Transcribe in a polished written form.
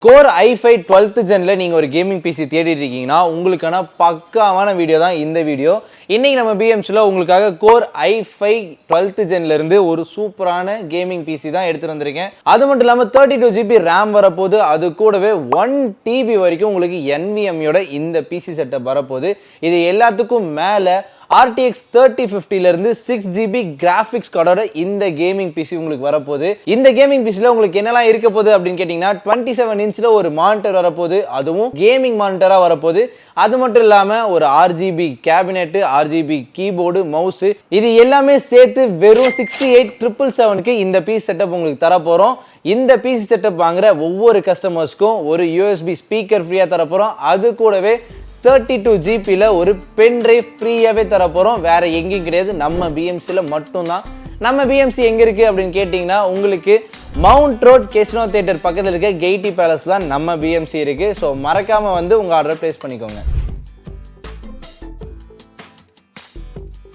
Core i5 12th ஜென்ல நீங்க ஒரு gaming PC தேடிட்டு இருக்கீங்கன்னா உங்களுக்கான பக்காவான வீடியோ தான் இந்த வீடியோ. இன்னைக்கு நம்ம BMCல உங்களுக்காக Core i5 12th ஜென்ல இருந்து ஒரு சூப்பரான கேமிங் பிசி தான் எடுத்து வந்திருக்கேன். அது மட்டும் இல்லாம 32GB RAM வரப்போகுது. அது கூடவே 1TB வரைக்கும் உங்களுக்கு NVMe யோட இந்த பிசி செட்டப் வரப்போகுது. இது எல்லாத்துக்கும் மேல RTX 3050 ல இருந்து 6GB கிராபிக்ஸ் கார்டோட இந்த கேமிங் பிசி உங்களுக்கு வரப்போகுது. இந்த கேமிங் பிசில உங்களுக்கு என்னெல்லாம் இருக்க போகுது அப்படின்னு கேட்டீங்கன்னா 27 இன்ச்ல ஒரு மானிட்டர் வரப்போகுது, அதுவும் கேமிங் மானிட்டரா வரப்போகுது. அது மட்டும் இல்லாம ஒரு RGB cabinet, RGB keyboard, mouse, இது எல்லாமே சேர்த்து வெறும் 68,777க்கு இந்த பிசி செட்டப் உங்களுக்கு தர போறோம். இந்த பிசி செட்டப் வாங்குற ஒவ்வொரு கஸ்டமர்ஸ்க்கும் ஒரு USB ஸ்பீக்கர் ஃப்ரீயா தர போறோம். அது கூடவே 32GB ல ஒரு பென் டிரைவ் ஃப்ரீயாவே தர போறோம். வேற எங்கேயும் கிடையாது, நம்ம BMCல மட்டும்தான். நம்ம BMC எங்க இருக்கு அப்படின்னு கேட்டீங்கன்னா உங்களுக்கு மவுண்ட் ரோட் கேசினோ தியேட்டர் பக்கத்துல இருக்க கெய்டி பேலஸ் தான் நம்ம BMC இருக்கு. ஸோ மறக்காம வந்து உங்க ஆர்டர் பிளேஸ் பண்ணிக்கோங்க.